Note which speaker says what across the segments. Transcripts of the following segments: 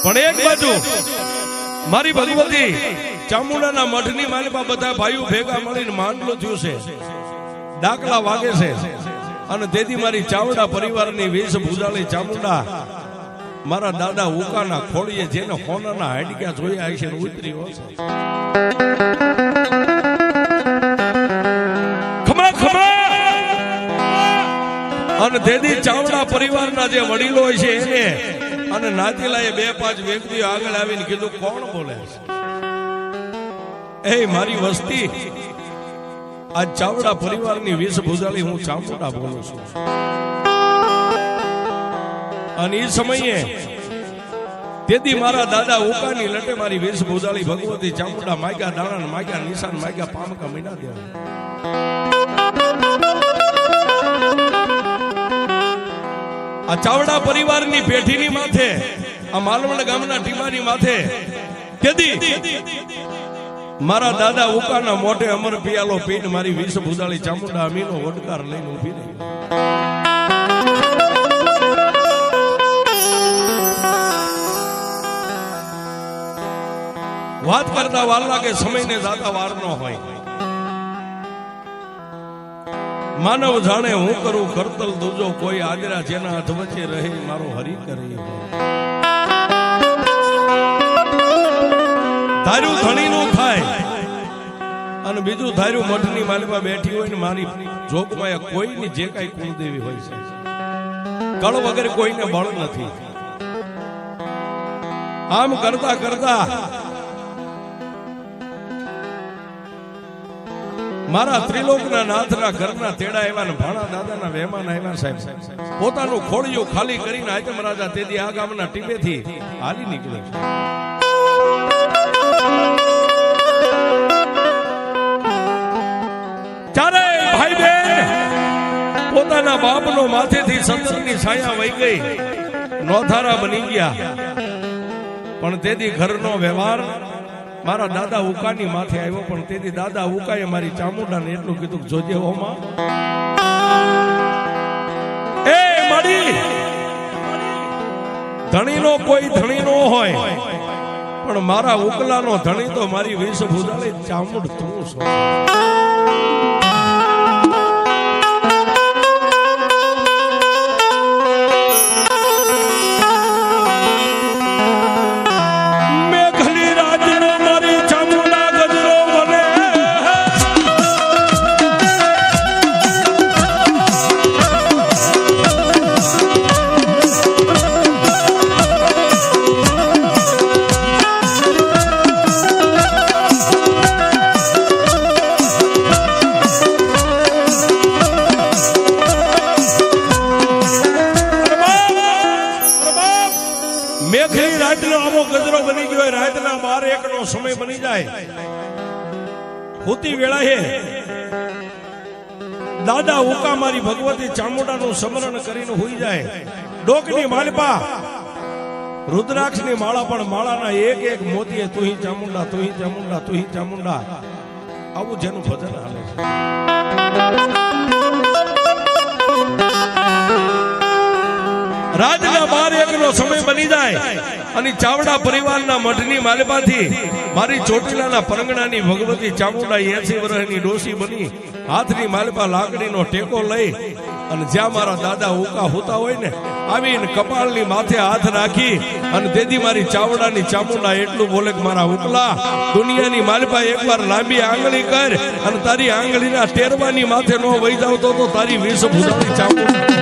Speaker 1: પણ એક બાજુ મારી ભગવતી ચામુંડાના મઠની માલિપા બધા ભાઈઓ ભેગા મળીને માંડલો થયું છે, ડાકલા વાગે છે અને તેથી મારી ચાવડા પરિવારની વેશ ભૂજાળી ચામુંડા મારા દાદા ઉકાના ખોળીએ જેને હોનાના હાડક્યા જોયા હશે ઉતરી હશે. ખમા ખમા અને તેથી ચાવડા પરિવારના જે વડીલો હોય છે એને અને નાતીલાએ 2-5 વ્યક્તિઓ આગળ આવીને કીધું કોણ બોલે છે? એ મારી વસ્તી આ ચાવડા પરિવારની વેશ ભૂજાળી હું ચામુંડા બોલું છું. અને એ સમયે તેથી મારા દાદા ઉકાની લટે મારી વેશ ભૂજાળી ભગવતી ચામુંડા માગ્યા દાણા માગ્યા નિશાન માગ્યા પામકા મહિના દેવા. આ ચાવડા પરિવારની પેઢીની માથે આ માલવણ ગામના ટીમાની માથે કેદી મારા દાદા ઉકાના મોઢે અમર પિયાલો પીને મારી વેશ ભૂજાળી ચામુંડા અમીનો વડકાર લઈને ઊભી રહી. વાત કરતા વાર લાગે સમયને જાતા વાર ન હોય. માનવ જાણે હું કરું કરતલ દૂજો કોઈ આદરા જેના હાથ વચ્ચે રહે મારો હરી કરે. ધાર્યું ધણીનું થાય અને બીજું ધાર્યું મઠની માલિપા બેઠી હોય ને મારી જોગમાં કોઈની જે કઈ કુળદેવી હોય છે કળ વગર કોઈને બળ નથી. આમ કરતા કરતા મારા ત્રિલોકના નાથના ઘરના તેડા આવ્યા ને ભાણા દાદાના વહેમાન આવ્યા સાહેબ. પોતાનું ખોળિયું ખાલી કરીને આયતમ રાજા તેથી આ ગામના ટીબેથી હાલી નીકળ્યો. ચારે ભાઈ બહેન પોતાના બાપનો માથેથી સંતની છાયા વહી ગઈ નોથારા બની ગયા. પણ તેથી ઘરનો વ્યવહાર મારા દાદા ઉકાની માથે આવ્યો. પણ તેથી દાદા ઉકાએ મારી ચામુંડાને એટલું કીધું જોજે હોમાં એ મારી ધણીનો કોઈ ધણી નો હોય પણ મારા ઉકલાનો ધણી તો મારી વેશ ભૂજાળી ચામુંડ તું છો. મેઘની રાતનો આવો ગજરો બની ગયો. રાતના 12-1 સમય બની જાય હોતી વેળાએ દાદા ઉકા મારી ભગવતી ચામુંડાનું સ્મરણ કરીને હોઈ જાય. ડોકની માલિપા રુદ્રાક્ષની માળા પણ માળાના એક મોતીએ તુહી ચામુંડા તુહી ચામુંડા તુહી ચામુંડા આવું જેનું ભજન હાલે છે. રાતના 12-1 સમય બની જાય અને ચાવડા પરિવારના મઠની માલિપાથી મારી ચોટીલાના પરંગણાની ભગવતી ચામુંડા 80 વર્ષની ડોસી બની હાથની માલિપા લાકડીનો ટેકો લઈ અને જ્યાં મારા દાદા ઉકા હોતા હોય ને આવીને કપાળની માથે હાથ રાખી અને તેથી મારી ચાવડાની ચામુંડા એટલું બોલે કે મારા ઉકલા દુનિયાની માલિપા એકવાર લાંબી આંગળી કર અને તારી આંગળીના ટેરવાની માથે નો વહી જાવ તો તારી વેશ ભૂજાળી ચામુંડા.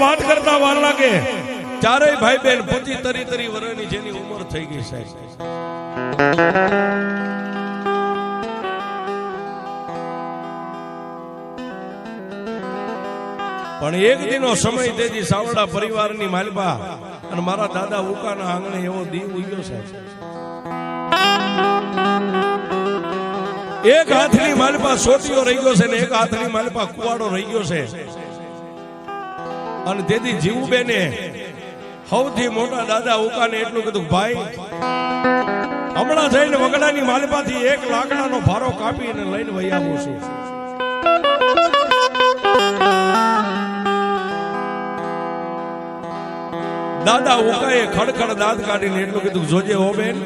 Speaker 1: વાત કરતા વાર લાગે ચારેય ભાઈ બહેન 25-30 વર્ષની જેની ઉંમર થઈ ગઈ સાહેબ. પણ એક દિનો સમય તેથી સાવડા પરિવારની માલપા અને મારા દાદા ઉકાના આંગણે એવો દીવ ઉગ્યો સાહેબ. એક હાથની માલપા સોટીઓ રહી ગયો છે ને એક હાથની માલપા કુવાડો રહી ગયો છે. અને તેથી જીવુબેને સૌથી મોટા દાદા ઉકાને એટલું કીધું, ભાઈ હમણાં જઈને વગડાની માલપાથી એક લાકડાનો ભારો કાપીને લઈને વહી આવું છું. દાદા ઉકાએ ખડખડ દાંત કાઢીને એટલું કીધું, જોજે હો બેન,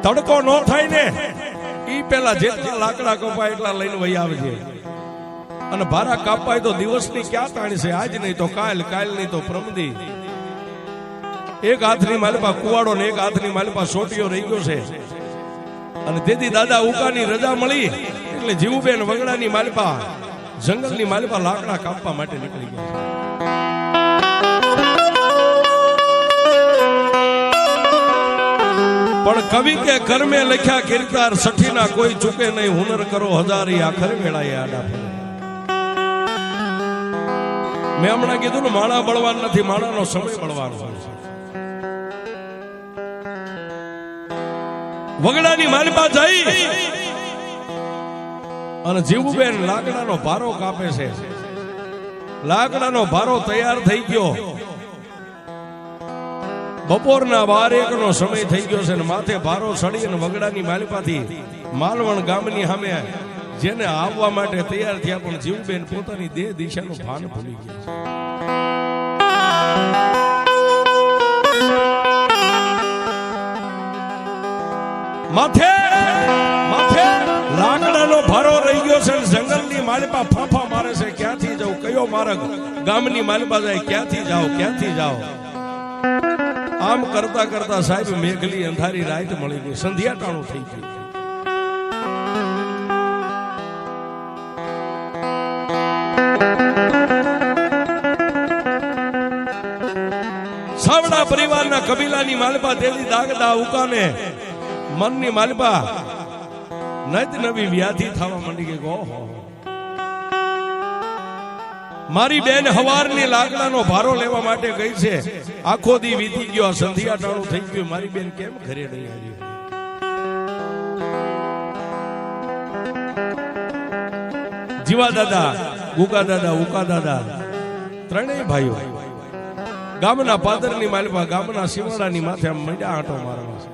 Speaker 1: તડકો નો થાય ને ઈ પેલા જેટલા લાકડા કપાય એટલા લઈને વહી આવજે. અને ભારા કાપાય તો દિવસની ક્યાં તાણી છે, આજ નહીં તો કાલ, કાલ નહીં તો પ્રમદી. એક હાથની માલપા કુવાડો ને એક હાથની માલપા સોટીઓ રહી ગયો છે. અને તેથી દાદા ઉકાની રજા મળી એટલે જીવુબેન વગડાની માલપા જંગલની માલપા લાકડા કાપવા માટે નીકળી ગયા. પણ કવિ કે કર્મે લખ્યા કીર્તાર સઠીના કોઈ ચૂકે નહીં, હુનર કરો હજારી આખર વેળાએ આડા ફરે. મેં હમણાં કીધું ને, માણા બળવાન નથી, માણાનો સમય બળવાનો છે. વગડાની માલપા જઈ અને જીવુબેન લાકડાનો ભારો કાપે છે. લાકડાનો ભારો તૈયાર થઈ ગયો. બપોરના 12-1 નો સમય થઈ ગયો છે ને માથે ભારો ચડી અને વગડાની માલપાથી માલવણ ગામની સામે જેને આવવા માટે તૈયાર થયા, પણ જીવુબેન પોતાની દેહ દિશાનું ભાન ભૂલી ગયા છે. માથે માથે લાકડાનો ભારો રહી ગયો છે. જંગલની માલપા ફાંફા મારે છે, ક્યાંથી જાવ, કયો માર્ગ, ગામની માલપા જાય, ક્યાંથી જાવ, ક્યાંથી જાવ. આમ કરતા કરતા સાહેબ મેઘલી અંધારી રાત મળી ગઈ, સંધ્યા ટાણું થઈ ગયું. સાવડા પરિવારના કબીલાની માલપા તેલી દાગદા ઉકાને મનની માલપા નત નવી વ્યાધિ થવા માંડી ગઈ. ઓહો, મારી બેન હવારની લાકડાનો ભારો લેવા માટે ગઈ છે, આખો દી વીતી ગયો, સંધ્યા ટાણું થઈ ગયું, મારી બેન કેમ ઘરે નહીં આવી. જીવા દાદા, ગુગા દાદા, ઉકા દાદા ત્રણેય ભાઈઓ ગામના પાદરની માલપા ગામના શિવાડાની માથે આમ મંડ્યા આંટો મારવા છે.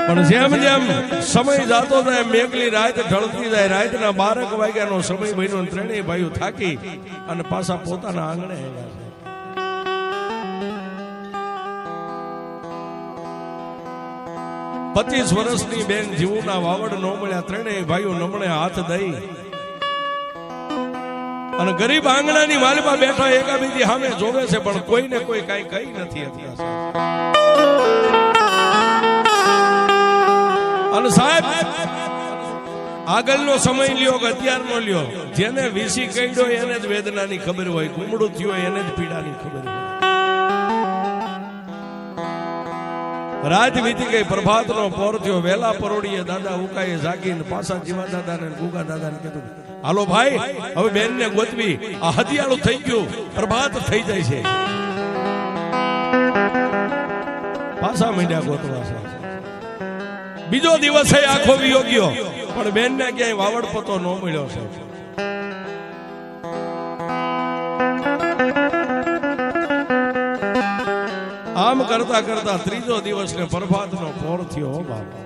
Speaker 1: પણ જેમ જેમ સમય જાતો જાય, મેઘલી રાત ઢળતી જાય, રાતના 12 વાગ્યાનો સમય બન્યો, ત્રણેય ભાઈઓ થાકી અને પાછા પોતાના આંગણે આવ્યા છે. પચીસ વર્ષની બેન જીવુના વાવડ નો મળ્યા, ત્રણેય ભાઈઓ નમણે હાથ દઈ અને ગરીબ આંગણાની માલપા બેઠા એકાબીજી સામે જોવે છે, પણ કોઈને કોઈ કઈ કઈ નથી. અને સાહેબ આગળનો સમય લ્યો કે અત્યારનો લ્યો, જેને વીસી કઈડ્યો એને જ વેદનાની ખબર હોય, કુમડું થયું એને જ પીડાની ખબર હોય. રાત વીતી ગઈ, પ્રભાતનો પોર થયો, વેલા પરોડીએ દાદા ઉકાએ જાગીને પાછા જીવા દાદાને ગુગા દાદાને કીધું, હાલો ભાઈ હવે બેનને ગોતવી, આ હદિયાળું થઈ ગયું, પ્રભાત થઈ જાય છે. પાછા માંડ્યા ગોતવા છે. બીજો દિવસ આખો વિયોગ્યો, પણ બેનને ક્યાંય વાવડ પતો ન મળ્યો છે. આમ કરતા કરતા ત્રીજો દિવસ ને પ્રભાતનો પોર થયો. બાપા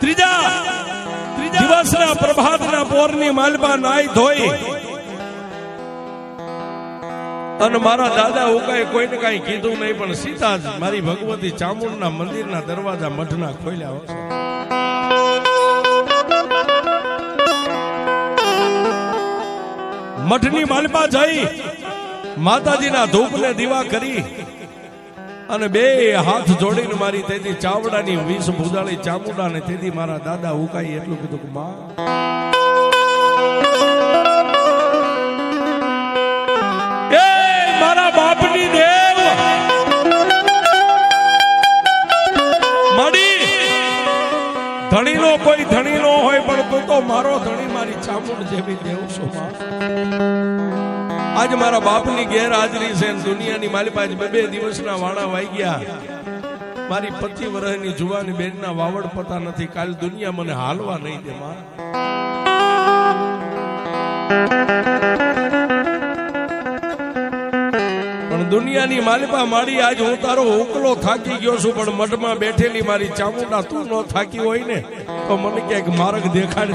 Speaker 1: ત્રીજા દિવસના પ્રભાતના પોરની માલપા નાઈ ધોઈ અને મારા દાદા ઉકાએ કોઈને કઈ કીધું નહીં, પણ સીધા જ મારી ભગવતી ચામુંડના મંદિરના દરવાજા મઠના ખોલ્યા છે. મઠની માલપા જઈ માતાજીના ધૂપને દીવા કરી અને બે હાથ જોડીને મારી તેથી ચાવડાની વિષ ભૂજાળી ચામુંડા ને તેથી મારા દાદા ઉકાઈ એટલું કીધું કે બા એ મારા બાપની દેવ મારો ધણી મારી ચામુંડ જેવી દેવ છો માં. આજ મારા બાપની ગેરહાજરી છે દુનિયાની મારી પાસે 2 દિવસના વાણા વાઈ ગયા. મારી 25 વર્ષની જુવાની બેનના વાવડ પતા નથી. કાલ દુનિયા મને હાલવા નહીં દે માં. પણ દુનિયાની માલિપા માડી આજ હું તારો ઉકલો થાકી ગયો છું, પણ મઠમાં બેઠેલી મારી ચામુંડા તું ન થાકી હોય ને તો મને ક્યાંક માર્ગ દેખાડ.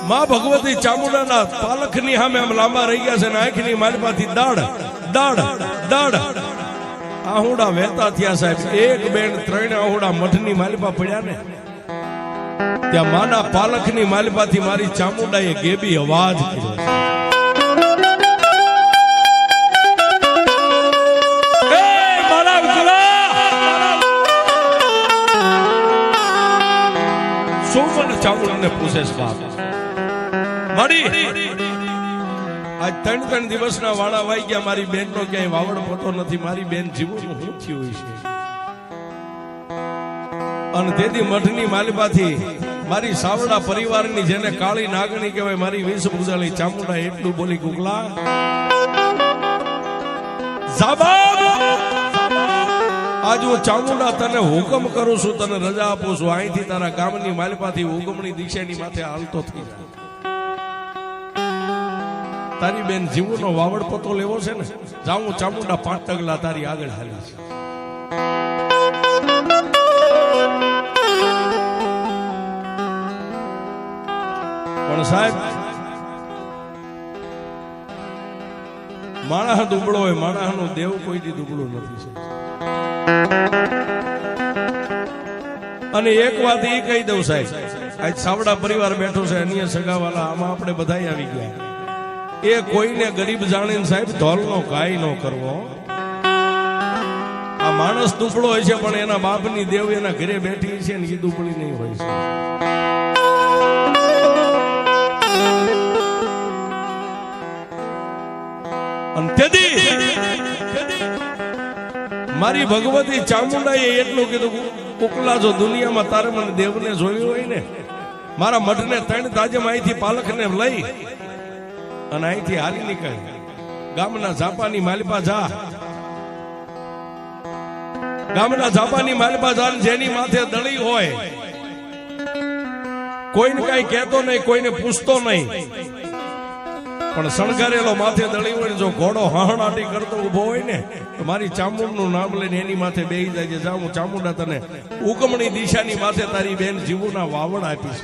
Speaker 1: માં ભગવતી ચામુંડાના પાલખની સામે આમ લાંબા રહી ગયા છે ને આંખની માલપાથી દાડ દાડ દાડ આહુડા વહેતા થયા સાહેબ. 1 2 3 આહુડા મઠની માલપા પડ્યા ને ત્યાં માના પાલખની માલપાથી મારી ચામુંડાએ ગેબી અવાજ કર્યો. ચામુંડાને પૂછે છે બાપ મારી આજ 3 દિવસના વાળા વાઈ ગયા. મારી બેન નો ક્યાંય વાવડ પોતો નથી. મારી બેન જીવનું શું થયું છે? અને તેથી મઠની માલિપાથી મારી સાવડા પરિવારની જેને કાળી નાગણી કહેવાય મારી વેશ પૂજાલી ચામુંડા એટલું બોલી કુકલા આજ હું ચામુંડા તને હુકમ કરું છું, તને રજા આપું છું. અહીંથી તારા ગામની માલિપાથી ઉગમણી દિશાની માથે હાલતો થઈ જાય. તારી બેન જીવનો વાવડ પતો લેવો છે ને જાઉં ચામુંડા 5 ડગલા તારી આગળ હાલી છે. પણ સાહેબ માણસ દુબળો હોય, માણસ નો દેવ કોઈથી દુબળો નથી. અને એક વાત એ કહી દઉં સાહેબ, આજ સાવડા પરિવાર બેઠો છે, અન્ય સગાવાલા, આમાં આપણે બધા આવી ગયા. એ કોઈને ગરીબ જાણીને સાહેબ ધોલનો ગાય નો કરવો. આ માણસ દુબળો હોય છે પણ એના બાપની દેવ એના ઘરે બેઠી છે ને એ દુબળી નહીં હોય છે. અને તેથી મારી ભગવતી ચામુંડાએ એટલું કીધું કુકલા જો દુનિયામાં તારે મને દેવને જોયું હોય ને મારા મઠને 3 તાજમ અહીંથી પાલખને લઈ અને અહીંથી હાલી નીકળ. ગામના ઝાપાની માલિપા જા, ગામના ઝાપાની માલિપા જા, જેની માથે દળી હોય કોઈને કઈ કહેતો નહીં, કોઈને પૂછતો નહીં, પણ શણગારેલો માથે દળી હોય જો ઘોડો હાહણાટી કરતો ઉભો હોય ને તો મારી ચામુંડનું નામ લઈને એની માથે બેહી જાય છે. જા હું ચામુંડા તને ઉગમણી દિશાની માથે તારી બેન જીવુના વાવડ આપીશ.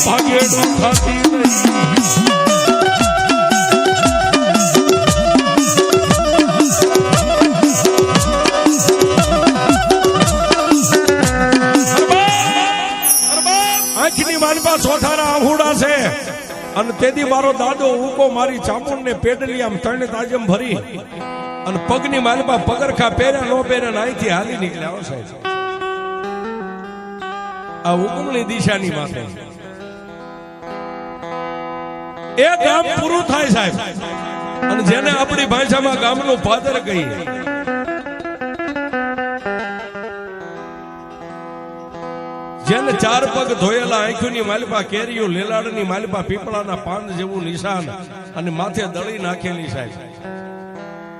Speaker 1: ભાગેડું થતી નહીં. આંખની માલપા સોથાના આહુડા છે અને તેથી મારો દાદો ઉકો મારી ચામુંડ ને પેડલી આમ ત્રણે તાજમ ભરી અને પગની માલપા પગરખા પહેર્યા નો પહેર્યા અહીંથી હાલી નીકળ્યા હો સાહેબ. આ હુકમની દિશાની માથે એ ગામ પૂરું થાય સાહેબ. અને જેને આપણી ભાષામાં ગામનું પાદર કહીએ, જેને ચાર પગ ધોયેલા આંખોની માલપા કેરીઓ લેલાડની માલપા પીપળાના પાન જેવું નિશાન અને માથે દળી નાખેલી સાહેબ.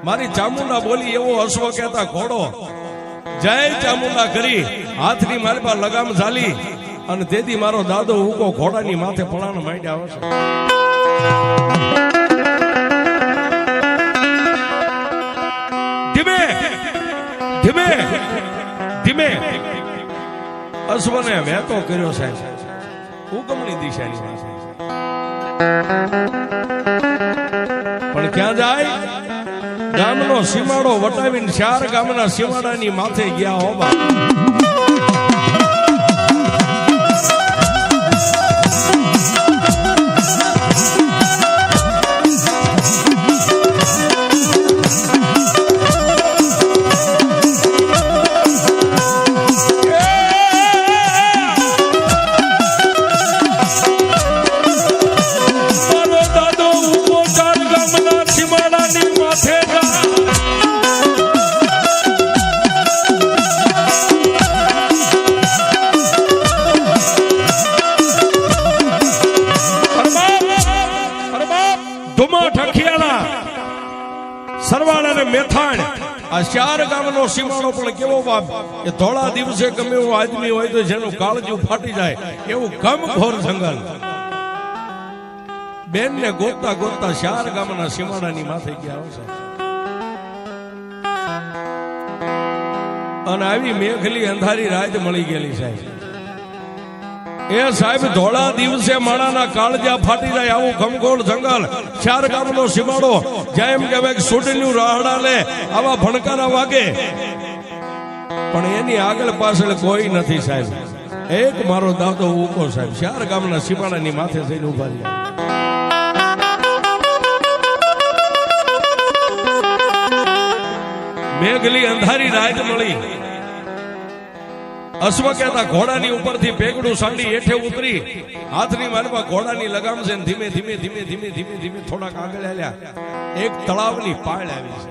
Speaker 1: મારી ચામુંડા બોલી એવો અશ્વ કહેતા ઘોડો જય ચામુંડા કરી હાથની માલપા લગામ ઝાલી અને તેથી મારો દાદો ઉકો ઘોડાની માથે પડાણ માંડ્યા આવશે. ધીમે ધીમે ધીમે અશ્વને વહેતો કર્યો સાહેબ હુકમની દિશાની. પણ ક્યાં જાય? ગામનો સીમાડો વટાવીને 4 ગામના સીમાડાની માથે ગયા હોવા. સરવાળ અને મેથાણ આ 4 ગામનો સીમાડો પણ કેવો બાપ કે ધોળા દિવસે ગમે એવો આદમી હોય તો જેનું કાળજું ફાટી જાય એવું ગમઘોર જંગલ. બેન ને ગોતતા ગોતતા 4 ગામના સીમાડાની માથે ગયા આવશે. અને આવી મેઘલી અંધારી રાત મળી ગયેલી સાહેબ. એ સાહેબ ધોળા દિવસે માણાના કાળજા ફાટી જાય આવું ઘમઘોર જંગલ, 4 ગામનો સીમાડો. જેમ કહેવાય સુડન્યું રાહડા લે આવા ભણકારા વાગે, પણ એની આગળ પાછળ કોઈ નથી સાહેબ. એક મારો દાદો ઉકો સાહેબ 4 ગામના સીમાડાની માથે જઈને ઉભા રહ્યા. મેઘલી અંધારી રાત મળી. અશ્વ કહેતા ઘોડાની ઉપરથી પેગડું સાંડી હેઠે ઉતરી હાથની માલમાં ઘોડાની લગામ છે. ધીમે ધીમે ધીમે ધીમે ધીમે ધીમે થોડાક આગળ આવ્યા. એક તળાવની પાળ આવી છે.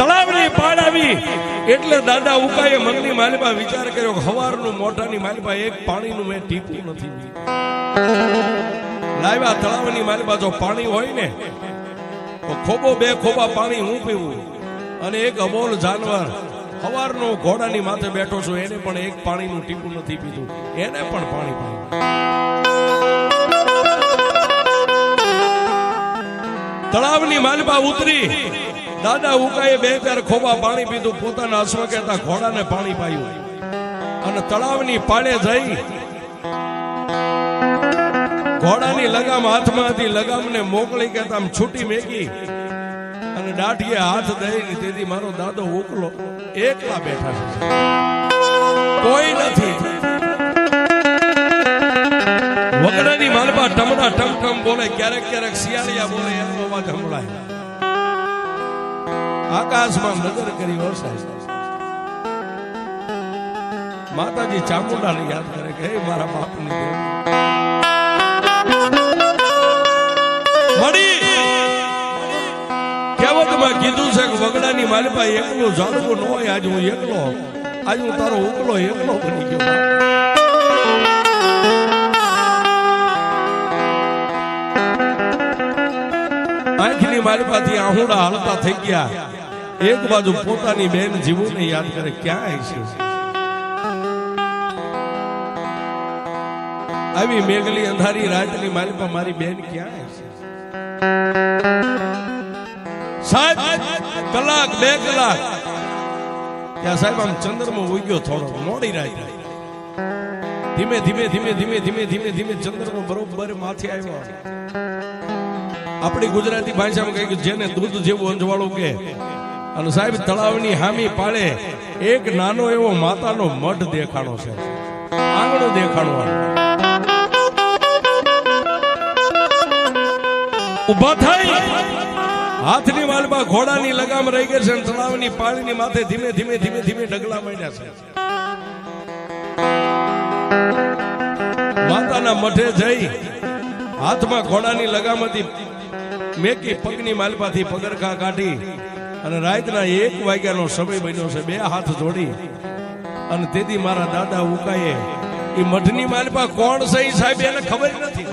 Speaker 1: તળાવની પાળ આવી એટલે દાદા ઉકાએ મનની માલમાં વિચાર કર્યો કે હવારનું મોઢાની માલમાં એક પાણીનું મેં ટીપું નથી લાવ્યા. તળાવની માલમાં જો પાણી હોય ને તો ખોબો 2 ખોબા પાણી હું પીવું. અને એક અબોલ જાનવર સવારનો ઘોડાની માથે બેઠો છું, એને પણ એક પાણીનું ટીપું નથી પીધું, એને પણ પાણી પાયું. તળાવની માલપા ઉતરી દાદા ઉકાએ 2-4 ખોબા પાણી પીધું. પોતાના અશ્વ કહેતા ઘોડાને પાણી પાયું અને તળાવની પાળે જઈ ઘોડાની લગામ હાથમાં હતી. લગામને મોકલી કહેતા આમ છૂટી મેકી અને દાઢીએ હાથ દઈને તેથી મારો દાદો ઉકલો એકલા બેઠા છે, કોઈ નથી. વગડાની માલપા ટમડા ટમટમ બોલે, ક્યારેક ક્યારેક શિયાળિયા બોલે, એનો અવાજ સંભળાય. આકાશમાં નજર કરી વરસાય. માતાજી ચામુંડાને યાદ કરે કે હે મારા બાપની દેવી મળી. કહેવતમાં કીધું છે કે વગડાની માલપા એકલું જાળવું ન હોય. આજ હું એકલો, આજ હું તારો ઉકલો એકલો બની ગયો. આંખની માલપાથી આહુડા હાલતા થઈ ગયા. એક બાજુ પોતાની બેન જીવુને યાદ કરે, ક્યાં છે આવી મેઘલી અંધારી રાતની માલપા મારી બેન ક્યાં છે? 7 કલાક 2 કલાક ત્યાં સાહેબ આમ ચંદ્રમાં ઉગ્યો થોડો મોડી રાત ધીમે ધીમે ધીમે ધીમે ધીમે ધીમે ધીમે ચંદ્રમાં બરોબર માથે આવ્યો. આપણી ગુજરાતી ભાષામાં કહે કે જેને દૂધ જેવું અંજવાળું કે. અને સાહેબ તળાવની હામી પાળે એક નાનો એવો માતાનો મઢ દેખાણો છે, આંગણો દેખાણો. ઉભા થઈ હાથની માલમાં ઘોડાની લગામ રહી ગઈ છે. તળાવની પાળીની માથે ધીમે ધીમે ધીમે ધીમે ડગલા માંડ્યા છે. માતાના મઠે જઈ હાથમાં ઘોડાની લગામ હતી મેકી પગની માલપાથી પગરખા કાઢી અને રાતના 1 વાગ્યાનો સમય બન્યો છે. 2 હાથ જોડી અને તેથી મારા દાદા ઉકાએ એ મઠની માલપા કોણ છે સાહેબ એને ખબર નથી.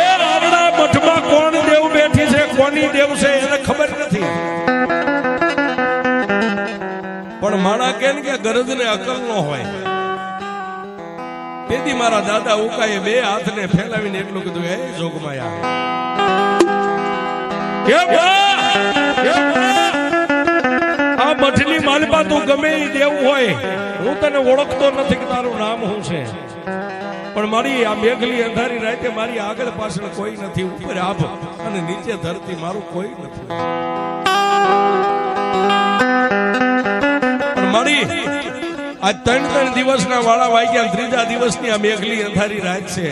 Speaker 1: એ આરડા મઠમાં કોણ દેવ બેઠી છે, કોની દેવ છે એને ખબર નથી. પણ માણા કે ગરજ ને અકલ નો હોય. તેથી મારા દાદા ઉકાએ 2 હાથને ફેલાવીને એટલું કીધું, હે જોગમાયા, આ મઠની માલપા તું ગમે એ દેવ હોય, હું તને ઓળખતો નથી કે તારું નામ શું છે, પણ મારી આ મેઘલી અંધારી રાતે મારી આગળ પાછળ કોઈ નથી, ઉપર આભ અને નીચે ધરતી મારું કોઈ નથી. પણ મારી આ 3 દિવસના વાળા વાગ્યા, 3જા દિવસની આ મેઘલી અંધારી રાત છે.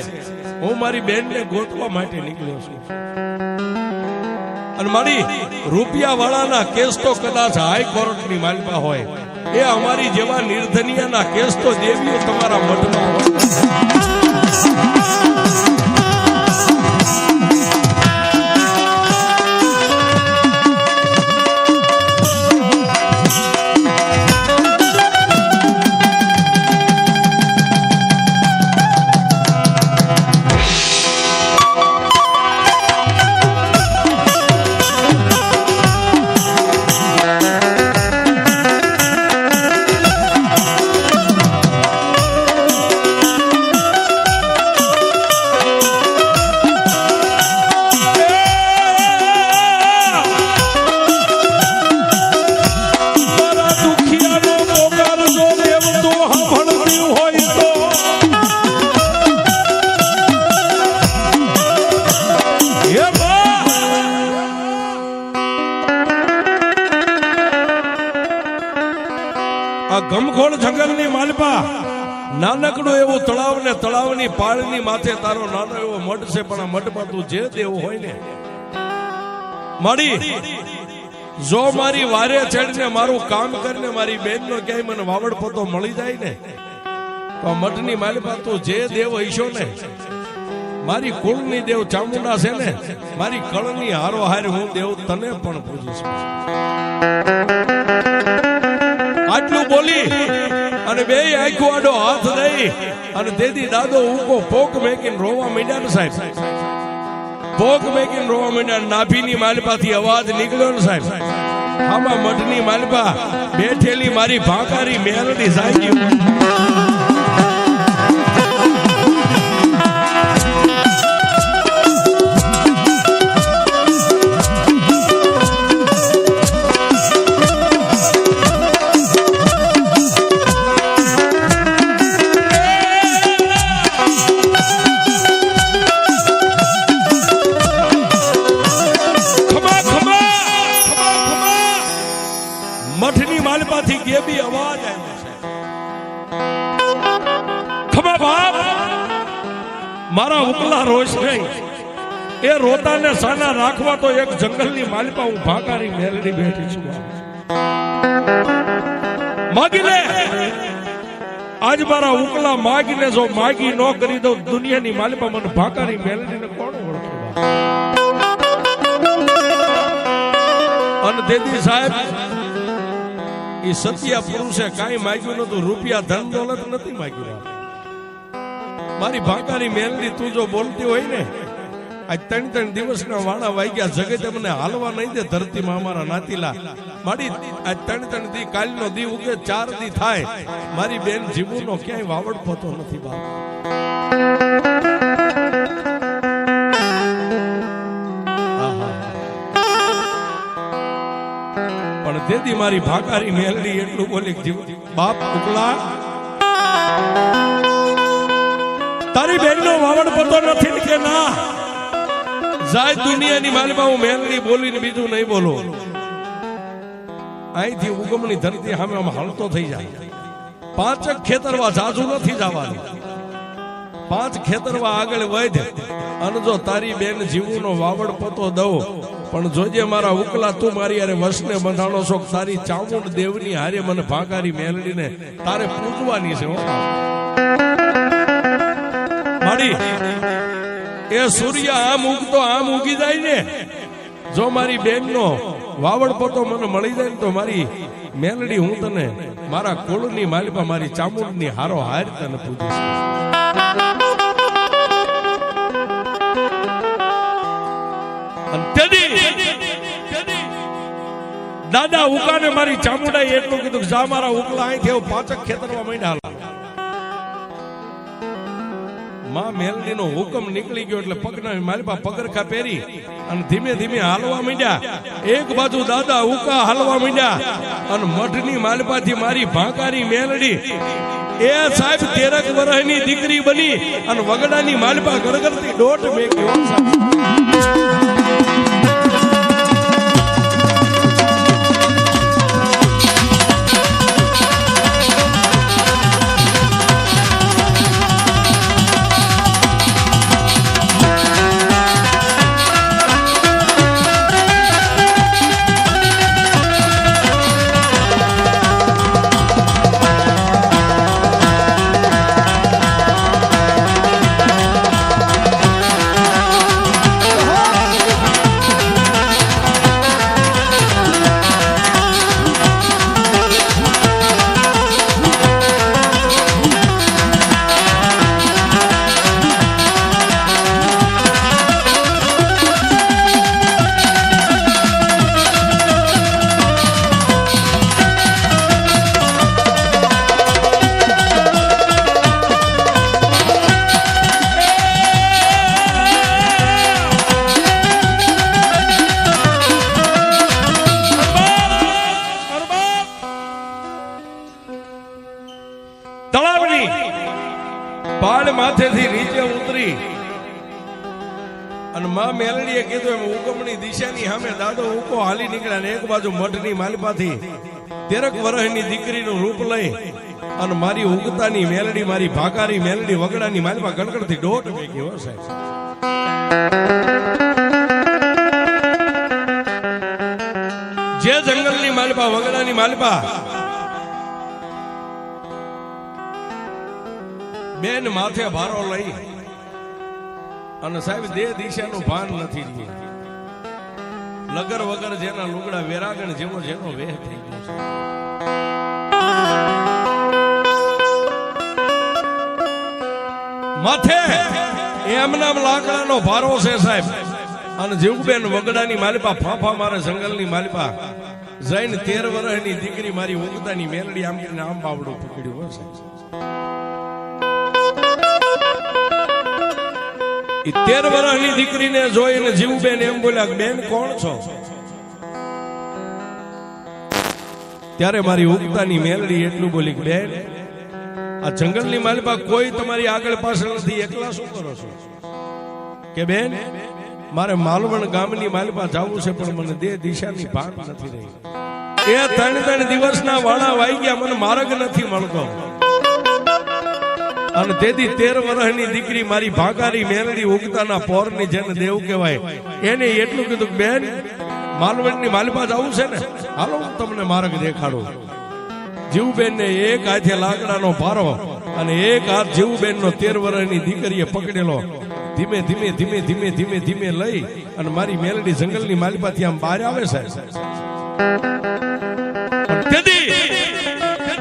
Speaker 1: હું મારી બેનને ગોતવા માટે નીકળ્યો છું. અને મારી રૂપિયા વાળાના કેસ તો કદાચ હાઈકોર્ટની માલપા હોય, એ અમારી જેવા નિર્ધનિયાના કેસ તો દેવીઓ તમારા મઠમાં હોય. ગમખોળ જંગલની માલપા નાનકડું એવું તળાવ ને તળાવની પાળની માથે તારો નાનો એવો મઠ છે. પણ આ મઠમાં તું જે દેવ હોય ને મારી, જો મારી વારે ચડીને મારું કામ કરીને મારી બેનનો ક્યાંય મને વાવડ પોતો મળી જાય ને તો મઠની માલપા તું જે દેવ હઈશો ને, મારી કુળની દેવ ચામુંડા છે ને, મારી કળની હારો હાર હું દેવ તને પણ પૂજીશ. આટલું બોલી અને 2 આંખો આડો હાથ દઈ અને દેદી દાદો ઉકો પોક મેકીને રોવા માંડ્યા ને સાહેબ. પોક મેકીને રોવા માંડ્યા. નાભીની માલપાથી અવાજ નીકળ્યો ને સાહેબ. આમાં મઠની માલપા બેઠેલી મારી ભાંકારી મેલડી સાહેબ. મઠની માલપાથી ગેબી અવાજ આવ્યો છે, ખમા બાપ મારા ઉપલા રોષ નહીં. એ રોતાને સાના રાખવા તો એક જંગલની માલપા હું ભાંકારી મેલડી બેઠી છું. માગી લે આજ મારા ઉકલા માગીને જો માગી ન કરી દઉં દુનિયાની માલપા મને ભાંકારી મેલડીને કોણ ઓળખે. અને દેદી સાહેબ એ સત્યા પુરુષે કાંઈ માગ્યું નતું, રૂપિયા ધન દોલત નથી માગ્યું. મારી ભાંકારી મેલડી તું જો બોલતી હોય ને, આજ 3 દિવસના વાણા વાગ્યા, જગતે મને હાલવા નહીં દે ધરતીમાં અમારા નાતીલા. મારી આજ 3 દી, કાલનો દી ઉગે 4 દી થાય, મારી બેન જીવુનો ક્યાંય વાવડ પોતો નથી બાપ. તેથી મારી ભાકારી મેલડી એટલું બોલી જીવ બાપ ઉકલા તારી બેનનો વાવડ પતો નથી ને કે ના જાય દુનિયાની માલમાં હું મેલડી બોલીને બીજું નહીં બોલો અહીંથી ઉગમની ધરતી સામે આમ હલતો થઈ જાય 5 ખેતરવા જાજુ નથી જવાનું 5 ખેતરવા આગળ વધે અને જો તારી બેન જીવનો વાવડ પતો દઉં પણ જોજે મારા ઉકલા તું મારી અરે વસને બંધાણો છો તારી ચામુંડ દેવની હારે મને ભાગારી મેલડીને તારે પૂજવાની છે માડી એ સૂર્ય આમ ઉગતો આમ ઉગી જાય ને જો મારી બેનનો વાવડ પતો મને મળી જાય ને તો મારી મેલડી હું તને મારા કુળની માલિપા મારી ચામુંડની હારો હાર તને પૂજીશ દાદા ઉકાને મારી ચામુંડાએ એટલું કીધું જા મારા ઉકલા અહીંથી 5 ખેતરમાં માંડ્યા માં મેલડીનો હુકમ નીકળી ગયો એટલે પગના માલિપા પગરખા પહેરી અને ધીમે ધીમે હાલવા માંડ્યા એક બાજુ દાદા ઉકા હાલવા માંડ્યા અને મઠની માલિપાથી મારી ભાંકારી મેલડી એ સાહેબ 13 વર્ષની દીકરી બની અને વગડાની માલિપા ગરગરતી દોટ મેક્યો માથેથી નીચે ઉતરી અને માં મેલડીએ કીધું એમ ઉગમની દિશાની સામે દાદો ઉકો હાલી નીકળ્યા ને એક બાજુ મઠની માલિપાથી 13 વર્ષની દીકરીનું રૂપ લઈ અને મારી ઉગતાની મેલડી મારી ભાકારી મેલડી વગડાની માલિપા ગણગણથી દોટ મેકી હો સાહેબ જે જંગલની માલિપા વગડાની માલિપા બેન માથે ભારો લઈ અને સાહેબ દેહ દિશાનું ભાન નથી રહ્યું લગર વગર જેના લુગડા વેરાગણ જેવો જેનો વેહ થઈ ગયો છે માથે એમનામ લાકડાનો ભારો છે સાહેબ અને જીવબેન વગડાની માલિપા ફાફા મારે જંગલની માલિપા જઈને 13 વર્ષની દીકરી મારી ઉગતાની મેલડી આમ કરીને આમ બાવડું પકડ્યું હોય સાહેબ 13 વર્ષની દીકરીને જોઈને જીવબેન એમ બોલ્યા બેન કોણ છો ત્યારે મારી ઉગતાની મેલડી એટલું બોલી કે બેન આ જંગલની માલિપા કોઈ તમારી આગળ પાછળ નથી એકલા શું કરો છો કે બેન મારે માલવણ ગામની માલિપા જવું છે પણ મને દેહ દિશાની ભાન નથી રહી એ 3 દિવસના વાળા વાઈ ગયા મને માર્ગ નથી મળતો અને તેથી 13 વર્ષની દીકરી મારી ભાગારી મેલડી ઉગતાના પોરની જેને દેવ કહેવાય એને એટલું કીધું બેન માલવણની માલિપા જવું છે ને હાલો હું તમને માર્ગ દેખાડું જીવબેન ને એક હાથે લાકડાનો ભારો અને એક હાથ જીવબેન નો 13 વર્ષની દીકરીએ પકડેલો ધીમે ધીમે ધીમે ધીમે ધીમે ધીમે લઈ અને મારી મેલડી જંગલની માલિપાથી આમ બહાર આવે છે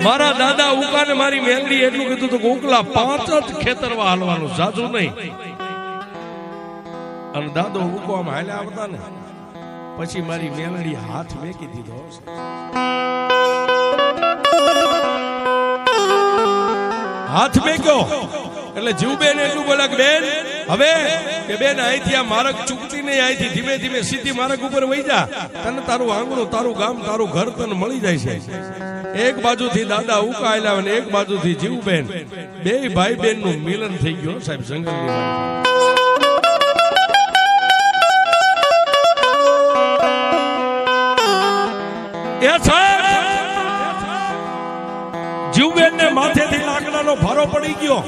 Speaker 1: મારા દાદા ઉકાને મારી મેલડી એટલું કીધું તો ઉકલા 5 જ ખેતરવા હાલવાનું જાજુ નહીં અને દાદો ઉકો આમ હાલ્યા આવતા ને પછી મારી મેલડી હાથ મેકી દીધો હાથ મેક્યો એટલે જીવબેન એટલું બોલ્યા કે બેન હવે કે બેન અહીંથી આ માર્ગ ચૂકતી નહીં, અહીંથી ધીમે ધીમે સીધી માર્ગ ઉપર વહી જા, તને તારું આંગણું, તારું ગામ, તારું ઘર તને મળી જાય છે. એક બાજુથી દાદા ઉકા આલ્યા અને એક બાજુથી જીવબેન, બે ભાઈ બેન નું મિલન થઈ ગયું સાહેબ જંગલની માલિપા. જીવબેન ને માથેથી લાકડાનો ભારો પડી ગયો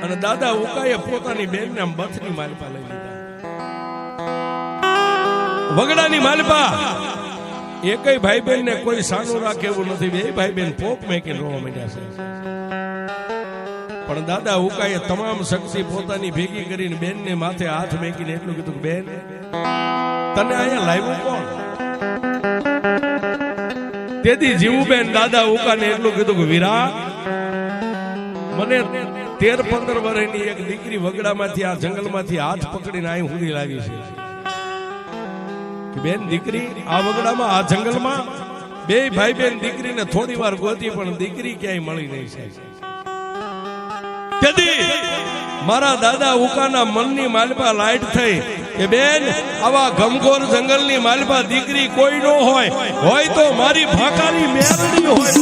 Speaker 1: અને દાદા ઉકાએ પોતાની બેન ને બથની માલિપા લઈ લીધા. વગડાની માલિપા એકય ભાઈ બેન ને કોઈ સાનું રાખે એવું નથી. બે ભાઈ બેન પોપ મેકીને રોવા માંડ્યા છે. પણ દાદા ઉકાએ તમામ શક્તિ પોતાની ભેગી કરીને બેન ને માથે હાથ મેકીને એટલું કીધું, બેન તને અહીંયા લાવ્યું કોણ? તેથી જીવુબેન દાદા ઉકાને એટલું કીધું કે વીરા, મને 13-15 વર્ષની એક દીકરી વગડામાંથી આ જંગલમાંથી હાથ પકડીને અહીં સુધી લાવી છે. બેન દીકરી આ વગડામાં આ જંગલમાં બે ભાઈ બેન દીકરીને થોડી વાર ગોતી પણ દીકરી ક્યાંય મળી નહીં છે. તેથી મારા દાદા ઉકાના મનની માલિપા લાઈટ થઈ કે બેન આવા ગમગોર જંગલની માલિપા દીકરી કોઈ ન હોય તો મારી ભાકારી મેરડી હોય.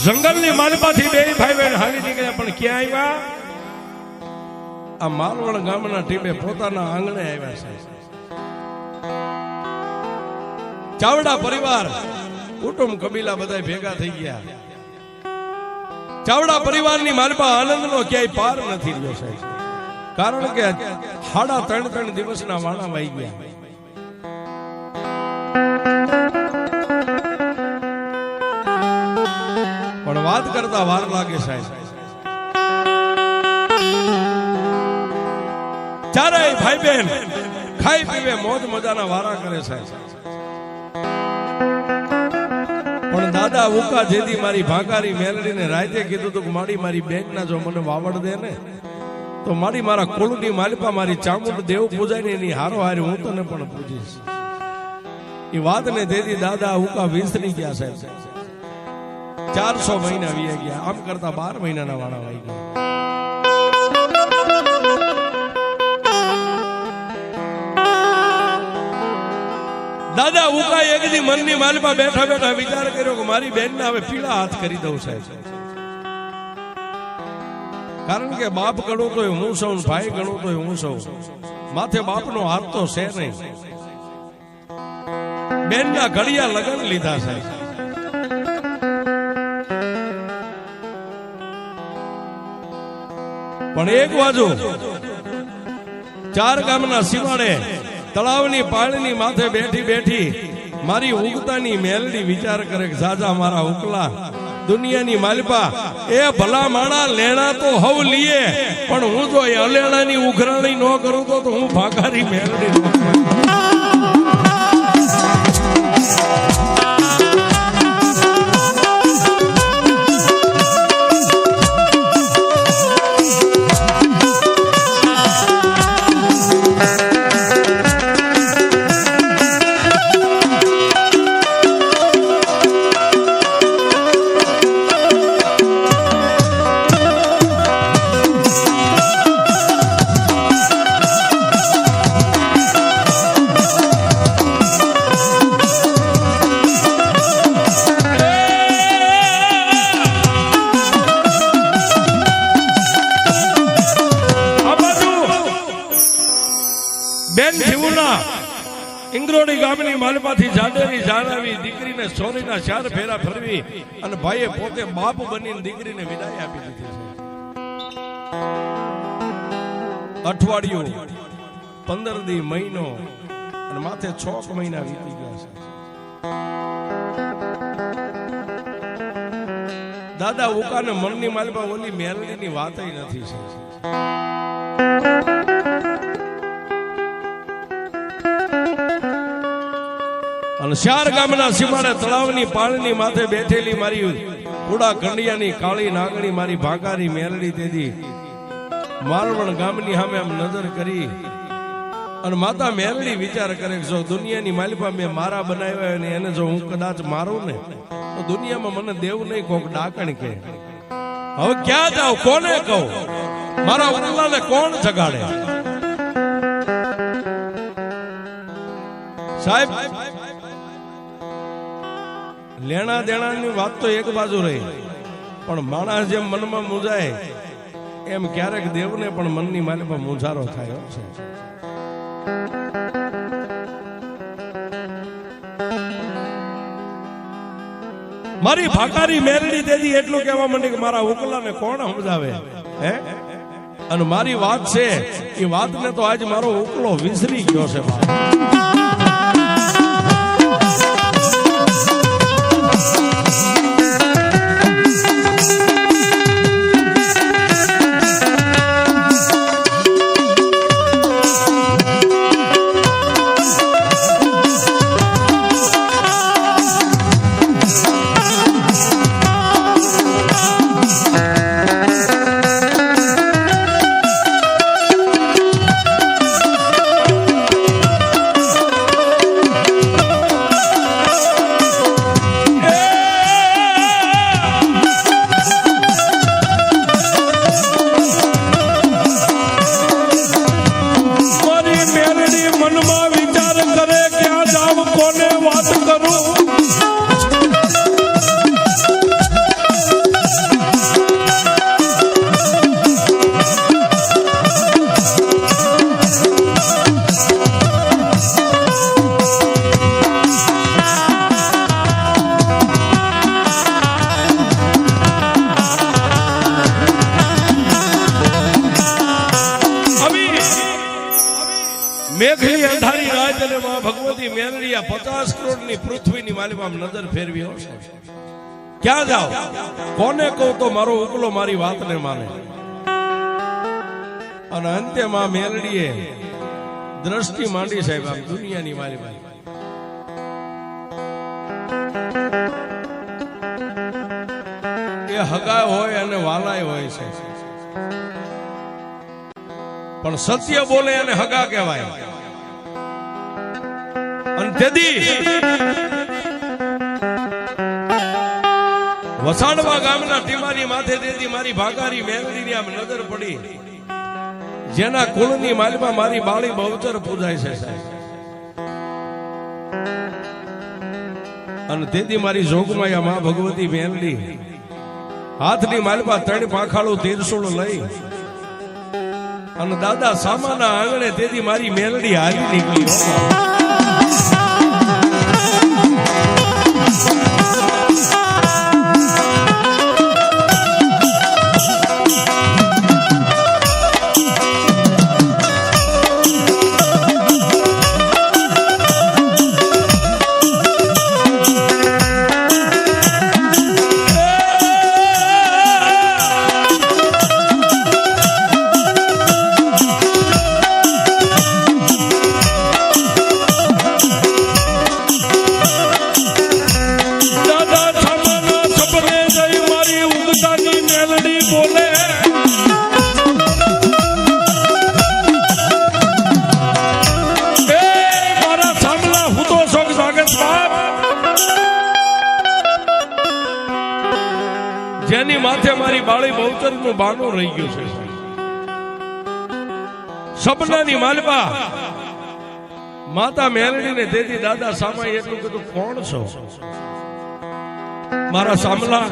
Speaker 1: જંગલની માલિપાથી બે ભાઈ બહેન હાલી નીકળ્યા, પણ ક્યાં આવ્યા? આ માલવણ ગામના ટીમે પોતાના આંગણે આવ્યા છે. ચાવડા પરિવાર, કુટુંબ કબીલા બધા ભેગા થઈ ગયા. ચાવડા પરિવારની માલિપા આનંદનો ક્યાંય પાર નથી રહ્યો સાહેબ. કારણ કે 3.5 દિવસના વાણા વાઈ ગયા. પણ વાત કરતા વાર લાગે સાહેબ. ચારેય ભાઈ બહેન ખાઈ પીવે મોજ મજાના વારા કરે સાહેબ. પણ દાદા ઉકા જેદી મારી ભાકારી મેલડીને રાતે કીધું હતું કે મારી બેન ના જો મને વાવડ દે ને તો મારા કુળની માલિપા મારી ચામુંડ દેવ પૂજાય ને એની હારો હારી હું તને પણ પૂજીશ. એ વાતને તેથી દાદા ઉકા વિસરી ગયા સાહેબ. 400 મહિના વી ગયા. આમ કરતા 12 મહિનાના વાણા વાઈ ગયા. દાદા ઉકા એક દી મનની માલિપા બેઠા બેઠા વિચાર કર્યો કે મારી બેન ને હવે પીળા હાથ કરી દઉં સાહેબ. કારણ કે બાપ ગણું તો હું સૌ, ભાઈ ગણું તો હું સૌ, માથે બાપનો હાથ તો છે નહીં. બેન ના ઘડિયા લગન લીધા સાહેબ. પણ એક બાજુ 4 ગામના સીમાડે તળાવની પાળની માથે બેઠી બેઠી મારી ઉગતાની મેલડી વિચાર કરે કે સાજા મારા ઉકલા દુનિયાની માલિપા એ ભલા માણા લેણા તો હવ લીએ, પણ હું જો એ અલેણાની ઉઘરાણી ન કરું તો હું ભાકારી મેલડી ઇંગ્રોડી ગામની માલિપાથી જાડેરી જાણાવી દીકરીને સોરીના 4 ફેરા ફરવી અને ભાઈએ પોતે બાપ બનીને દીકરીને વિદાય આપી દીધી છે. અઠવાડિયું 15 દી મહિનો અને માથે 6 મહિના વીતી ગયા છે. દાદા ઉકાને મનની માલપા ઓલી મેલડીની વાત નથી છે. અને 4 ગામના સીમાડે તળાવની પાળની માથે બેઠેલી મારી કુડા કંડિયાની કાળી નાગણી મારી ભાગારી મેલડી તેદી મારવણ ગામની સામે આમ નજર કરી અને માતા મેલડી વિચાર કરે કે જો દુનિયાની માલિપા મેં મારા બનાવ્યા અને એને જો હું કદાચ મારું ને તો દુનિયામાં મને દેવ નહીં કોક ડાકણ કે. હવે ક્યાં જાવ, કોને કહું, મારા ઉલ્લાને કોણ જગાડે? સાહેબ, લેણા દેણાની વાત તો એક બાજુ રહી, પણ માણસ જેમ મનમાં મૂંઝાય એમ ક્યારેક દેવને પણ મનની માલિપા મૂંઝારો થાય છે. મારી ભાકારી મેરડી દેદી એટલું કહેવા માંડી કે મારા ઉકલાને કોણ સમજાવે હે? અને મારી વાત છે એ વાતને તો આજ મારો ઉકલો વિસરી ગયો છે. મેઘલી અંધારી રાત અને માં ભગવતી મેલડી 50 કરોડની પૃથ્વીની માલિમાં નજર ફેરવી હશે. ક્યાં જાવ, કોને કહું તો મારો ઉકલો મારી વાતને માને. અને અંતે માં મેલડીએ દ્રષ્ટિ માંડી સાહેબ આમ દુનિયાની માલિમાં. એ હગા હોય અને વાલાય હોય છે, પણ સત્ય બોલે અને હગા કહેવાય. અને તેદી વસાડવા ગામના ટીમારી માથે તેદી મારી ભાગારી મેલડીની આમ નજર પડી, જેના કુળની માલમાં મારી બાળી બહુચર પૂજાય છે. અને તેદી મારી જોગમાયા માં ભગવતી મેલડી હાથની માલમાં 3 પાંખાળું તીરસુળ લઈ અને દાદા સામાના આંગણે તેદી મારી મેલડી હાલી નીકળી. જેની માથે મારી બાળી બહુચર નું બાનું રહી ગયું છે. સપનાની માલપા માતા મેલડીને તેથી દાદા સામાએ એટલું કીધું, કોણ છો? મારા સામલા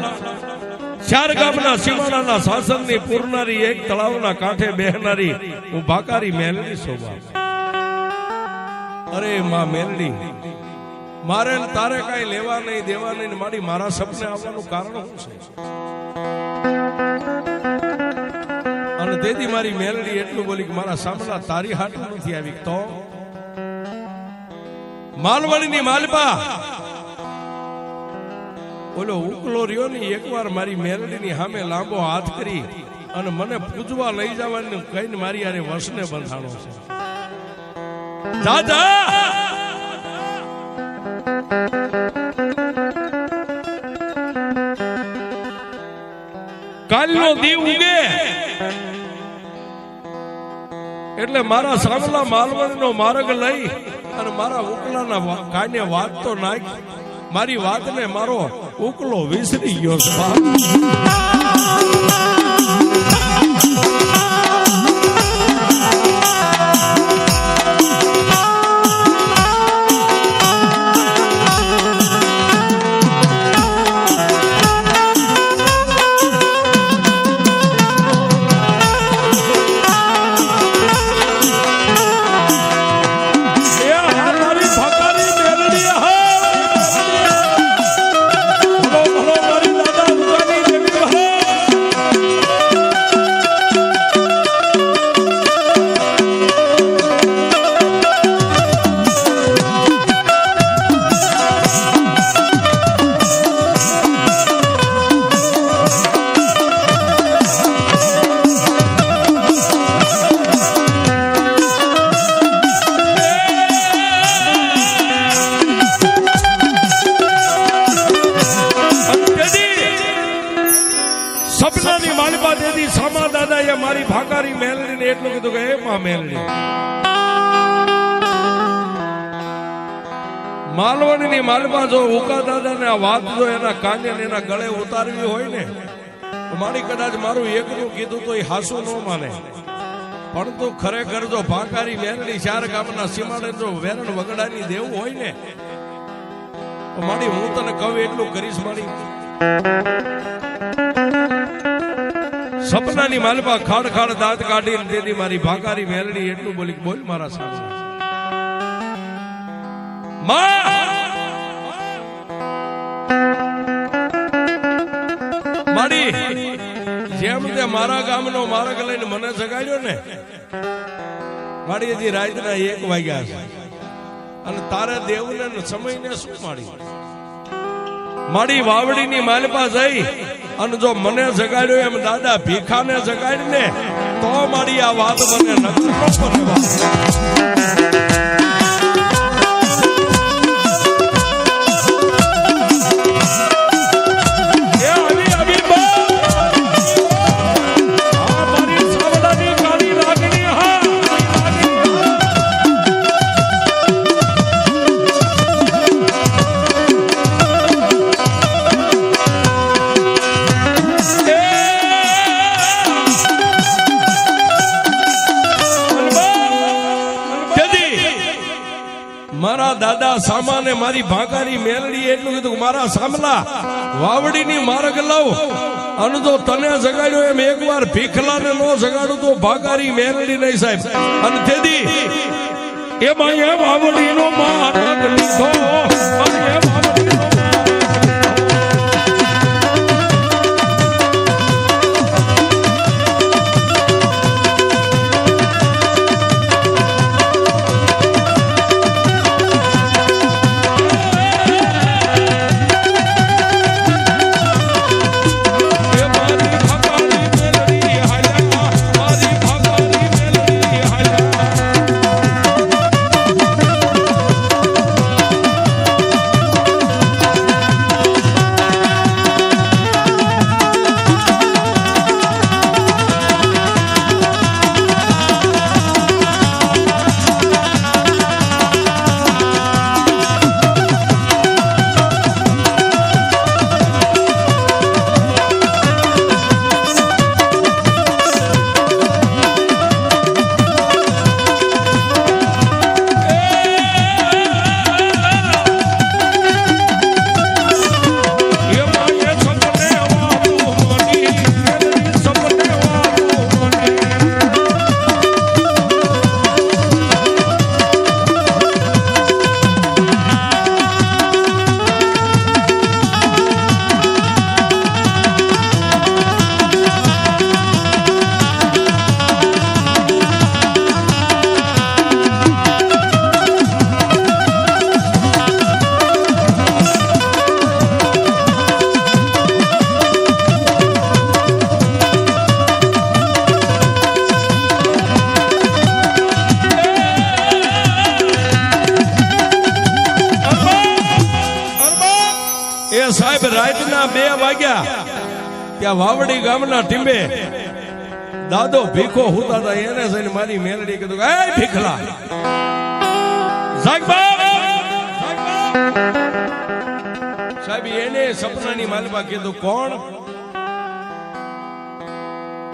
Speaker 1: 4 ગામના સીમાડાના શાસનની પૂરનારી, એક તળાવના કાંઠે બેહનારી હું ભાકારી મેલડી છું. અરે માં મેલડી, મારે તારે કઈ લેવા નહીં દેવા નહીં, મારી મારા સપને આવવાનું કારણ શું છે? અને તેથી મારી મેલડી એટલું બોલી કે મારા સામલા તારી હાટું નથી આવી તો માલવણીની માલપા ઓલો ઉકલો રહ્યો ને એકવાર મારી મેલડીની સામે લાંબો હાથ કરી અને મને પૂજવા લઈ જવાનું કહીને મારી આરે વસને બંધાણો છે. દાદા કાલનો દીવ ઉગે એટલે મારા સામલા માલવણનો માર્ગ લઈ અને મારા ઉકલાના કાને વાત તો નાખ મારી વાતને મારો ઉકલો વિસરી ગયો છે. સપનાની માલિપા દેદી સામા દાદા એ મારી ભાકારી મેલડીને એટલું કીધું કે એ માં મેલડી માલવણીની માલિપા જો ઉકા દાદાને આ વાત જો એના કાને ને એના ગળે ઉતારવી હોય ને તો મારી કદાચ મારું એકનું કીધું તો એ હાસુ ન માને પરંતુ ખરેખર જો ભાકારી મેલડી ચાર ગામના સીમાડે જો વેરણ વગડાની દેવું હોય ને તો મારી હું તને કહું એટલું કરીશ મારી સપનાની માલપા ખાડ ખાડ દાંત કાઢીને તેથી મારી ભાકારી મેલડી એટલું બોલી બોલ મારા સામે મારી જેમ તે મારા ગામનો માર્ગ લઈને મને જગાડ્યો ને મારી હજી રાતના 1 વાગ્યા છે અને તારે દેવને સમયને શું માડી મારી વાવડીની માલપા જઈ અને જો મને જગાડ્યો એમ દાદા ભીખાને જગાડીને તો મારી આ વાત મને નક્કી મારા દાદા સામાને મારી ભાકારી મેલડી એટલું કીધું મારા સામલા વાવડીની માર્ગ લાવ અને જો તને જગાડ્યો એમ એકવાર ભીખલાને નો જગાડું તો ભાકારી મેલડી નહીં સાહેબ અને તેથી એમાં એ વાવડીનો માર્ગ લીધો અને એ વાવડીનો 2 વાગ્યા ત્યાં વાવડી ગામના ટીંબે દાદો ભીખો હુતા હતા. એને જઈને મારી મેલડી કીધું, એ ભીખલા સાહેબ. એને સપનાની માલિકા કીધું, કોણ?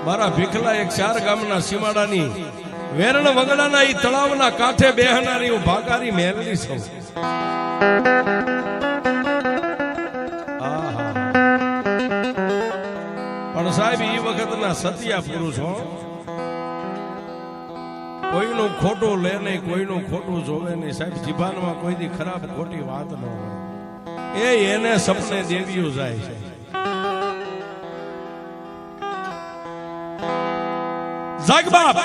Speaker 1: મારા ભીખલા એક 4 ગામના સીમાડાની વેરણ વગડાના ઈ તળાવના કાંઠે બેહનારી હું ભાગારી મેલડી છું. પણ સાહેબ ઈ વખતના સતિયા પુરુષ હો, કોઈનું ખોટું લે નહીં, કોઈનું ખોટું જોવે નહીં સાહેબ. જીભાનમાં કોઈ દી ખરાબ ખોટી વાત ન હોય. એને સપને દેવીઓ જાય છે. જાગ બાપ.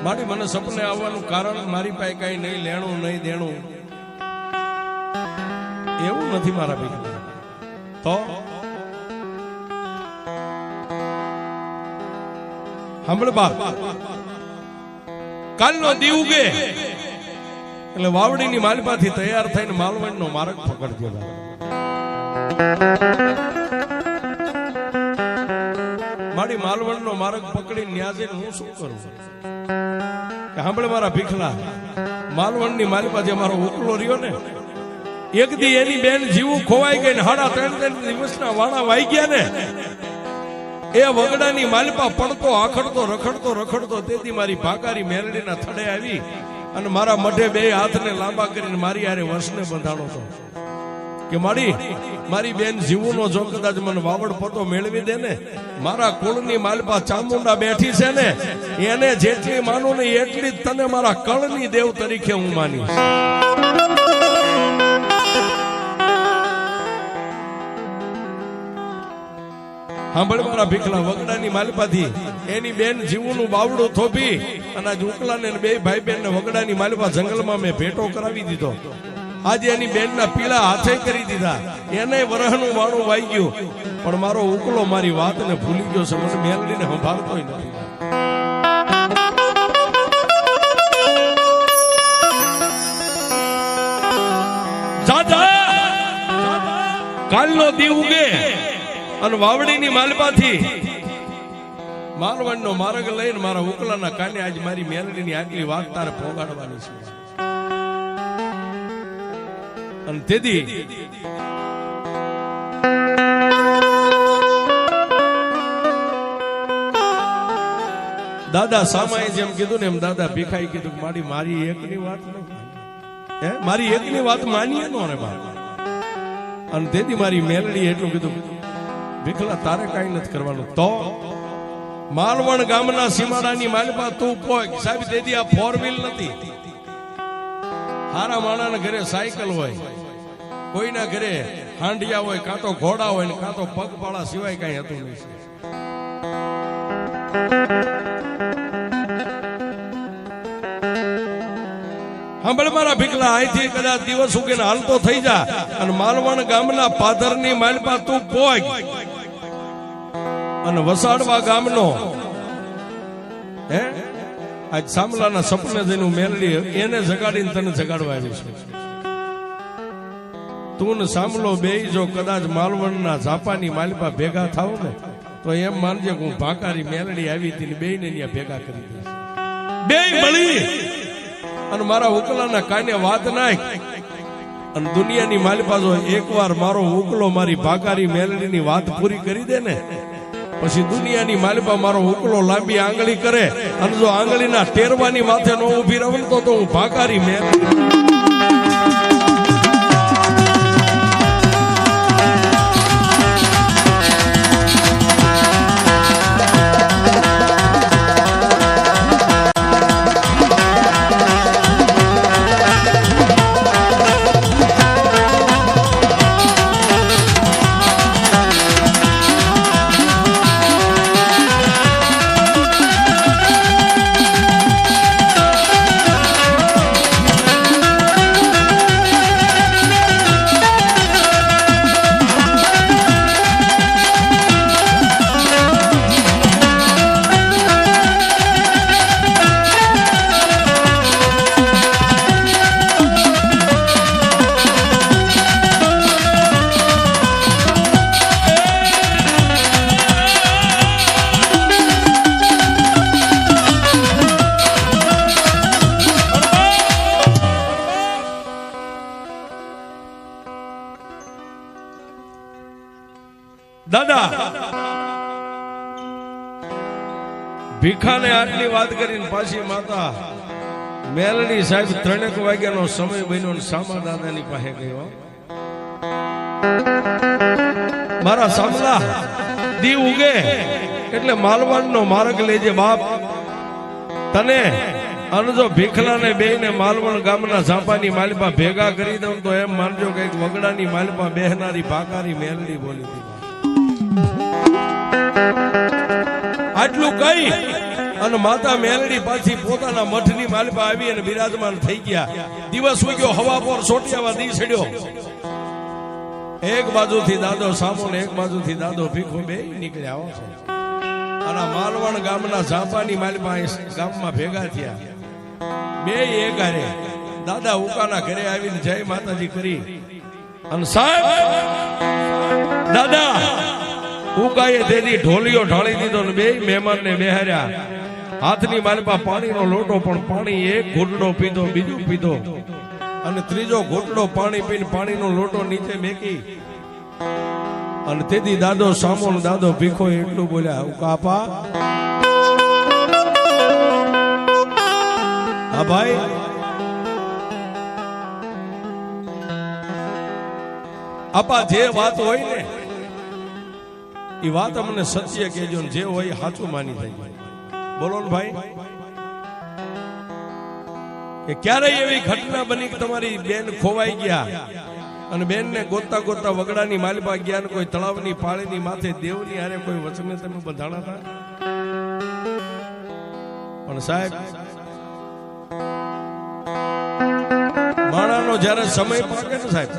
Speaker 1: મારી મને સપને આવવાનું કારણ મારી પાસે કઈ નહીં લેણું નહીં દેણું એવું નથી મારા ભાઈ. તો સાંભળ બાપ, કાલનો દી ઉગે એટલે વાવડીની માલિપાથી તૈયાર થઈને માલવણનો માર્ગ પકડજો. મારી માલવણનો માર્ગ પકડીને ન્યાજે હું શું કરું? સાંભળે મારા ભીખલા, માલવણની માલિપાથી અમારો ઉકલો રહ્યો ને, એક દી એની બેન જીવું ખોવાઈ ગઈ ને 3.5 દિવસના વાણા વાઈ ગયા ને, એ વગડાની માલિપા પડતો આખડતો રખડતો તેથી મારી ભાગારી મેલડીના થડે આવી અને મારા મઢે 2 હાથને લાંબા કરીને મારી હારે વર્ષને બંધાણો હતો કે મારી બેન જીવુનો જો કદાચ મને વાવડ પતો મેળવી દે ને, મારા કુળની માલિપા ચામુંડા બેઠી છે ને, એને જેટલી માનું ને એટલી જ તને મારા કળની દેવ તરીકે હું માનીશ. સાંભળ મારા ભીખલા, વગડાની માલિપાથી એની બેન જીવુનું બાવડું થોપી અને આજ ઉકલાને 2 ભાઈ બેન ને વગડાની માલિપા જંગલમાં મેં ભેટો કરાવી દીધો. આજે એની બેનના પીળા હાથે કરી દીધા. એને વરહનું વાણું વાઈ ગયું, પણ મારો ઉકલો મારી વાતને ભૂલી ગયો છે. મને મેલડીને સંભાળતો નથી. કાલનો દી ઉગે અને વાવડીની માલિપાથી માલવણનો માર્ગ લઈને મારા ઉકલાના કાને આજ મારી મેલડીની આગલી વાત તારે પોગાડવાની છે. અને તેથી દાદા સામાએ જેમ કીધું ને એમ દાદા ભીખાઈ કીધું, મારી એકની વાત મારી એકની વાત માનીએ નો રે બાપ. અને તેથી મારી મેલડી એટલું કીધું, ભીખલા તારે કઈ નથી કરવાનું. તો માલવણ ગામના સીમાડાની માલિપા તું પોક સાહેબ. તેથી આ 4 વ્હીલ નથી. હારા માણાના ઘરે સાયકલ હોય, કોઈના ઘરે હાંડિયા હોય, કાં તો ઘોડા હોય ને કાં તો પગપાળા સિવાય કઈ હતું નહીં. સાંભળ મારા ભીખલા, અહીંથી કદાચ દિવસ ઉગીને હાલતો થઈ જા અને માલવણ ગામના પાદરની માલિપા તું પોગ અને વસાડવા ગામનો આજ સામલાના સપને જઈને મેલડી એને જગાડીને તને જગાડવા આવી છે. તું ને સામલો બે જો કદાચ માલવણના ઝાપાની માલિપા ભેગા થાવ ને તો એમ માનજે હું ભાકારી મેલડી આવી હતી બે ને ત્યાં ભેગા કરી દઈશ. બે મળી અને મારા ઉકલાના કાને વાત નાખ અને દુનિયાની માલિપા જો એકવાર મારો ઉકલો મારી ભાકારી મેલડીની વાત પૂરી કરી દે ને, પછી દુનિયાની માલિપા મારો ઉકલો લાંબી આંગળી કરે અને જો આંગળીના ટેરવાની માથે નો ઉભી રહું તો હું ભાકારી મેલડી. ભીખાને આટલી વાત કરીને પાછી માતા મેલડી સાહેબ 3 વાગ્યાનો સમય બન્યો ને સામા દાદાની પાસે ગયો. મારા સામલા દી ઉગે એટલે માલવણનો માર્ગ લેજે બાપ. તને અને જો ભીખલાને બેયને માલવણ ગામના ઝાંપાની માલિપા ભેગા કરી દઉં તો એમ માનજો કે વગડાની માલિપા બેહનારી ભાકારી મેલડી બોલી હતી. આટલું કઈ અને માતા મેલડી પાછી પોતાના મઠની માલિપા આવી અને બિરાજમાન થઈ ગયા. દિવસ ઉગ્યો, હવા પર સોટિયાવા દી ચડ્યો. એક બાજુથી દાદો સામો ને એક બાજુથી દાદો ભીખો બે નીકળ્યા છે. અને માલવણ ગામના ઝાંપાની માલિપા ગામમાં ભેગા થયા. બે એક હારે દાદા ઉકાના ઘરે આવીને જય માતાજી કરી અને સાહેબ દાદા ઉકાએ તેની ઢોલીઓ ઢાળી દીધો ને બે મહેમાનને બેહાર્યા. હાથની માલિપા પાણીનો લોટો પણ પાણી એક ઘૂંટડો પીધો, બીજું પીધો અને ત્રીજો ઘૂંટડો પાણી પીને પાણીનો લોટો નીચે મેકી અને તેથી દાદો સામો ને દાદો ભીખો એટલું બોલ્યા, ઉકાપા હા ભાઈ આપા જે વાત હોય ને એ વાત અમને સત્ય કહેજો ને જે હોય સાચું માની થઈ જાય. બોલો ને ભાઈ કે ક્યારેય એવી ઘટના બની કે તમારી બેન ખોવાઈ ગયા અને બેન ને ગોતતા ગોતતા વગડાની માલિપા ગયા ને કોઈ તળાવની પાળીની માથે દેવની હારે કોઈ વચને તમે બંધાણા હતા? પણ સાહેબ માણાનો જયારે સમય પાકે ને સાહેબ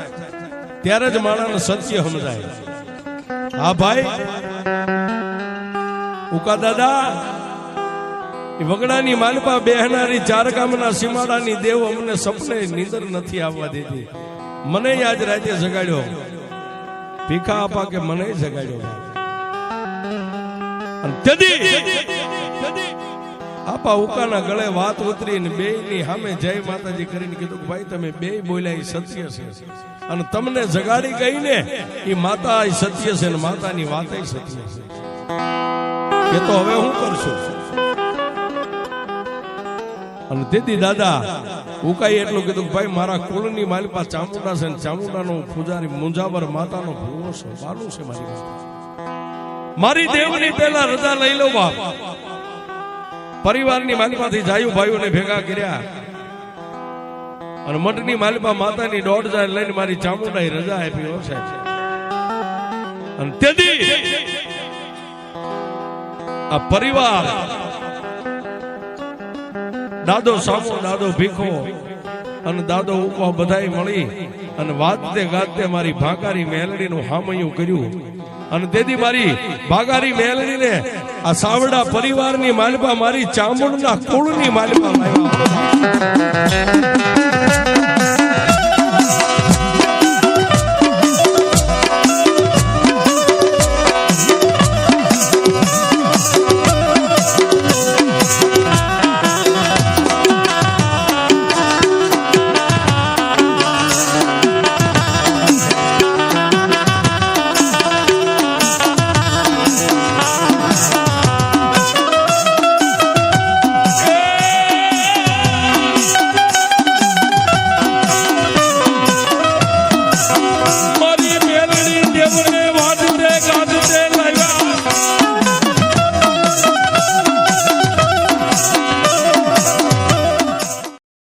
Speaker 1: ત્યારે જ માણાને સત્ય સમજાય. હા ભાઈ ઉકા દાદા વગડાની માલિપા બેહનારી ચાર ગામના સીમાડાની દેવ અમને સપને નીંદર નથી આવવા દેતી. મને આજ રાતે જગાડ્યો ભીખા આપા કે મને જગાડ્યો. આપા ઉકાના ગળે વાત ઉતરીને બે ની સામે જય માતાજી કરીને કીધું ભાઈ તમે બે બોલ્યા એ સત્ય છે અને તમને જગાડી ગઈ ને એ માતા સત્ય છે ને માતાની વાત સત્ય છે. એ તો હવે હું કરશું. અને તેથી દાદા ઉકાઈ એટલું કીધું ભાઈ મારા કુળની માલિપા ચામુંડા છે ને ચામુંડાનો પૂજારી મુંજાવર માતાનો ભૂવો છે, બાલું છે મારી માતા. મારી દેવની પહેલા રજા લઈ લો બાપ. પરિવારની માલિપાથી જાયું ભાઈઓને ભેગા કર્યા અને મઠની માલિપા માતાની 1.5 લઈને મારી ચામુંડાએ રજા આપી છે. અને તેથી આ પરિવાર દાદો સામો, દાદો ભીખો અને દાદો ઉપા બધાય મળી અને વાજતે ગાજતે મારી ભાગારી મેલડીનું હામયું કર્યું. અને તેથી મારી ભાગારી મેલડીને આ સાવડા પરિવારની માલિપા મારી ચામુંડના કુળની માલિપા લાવ્યા.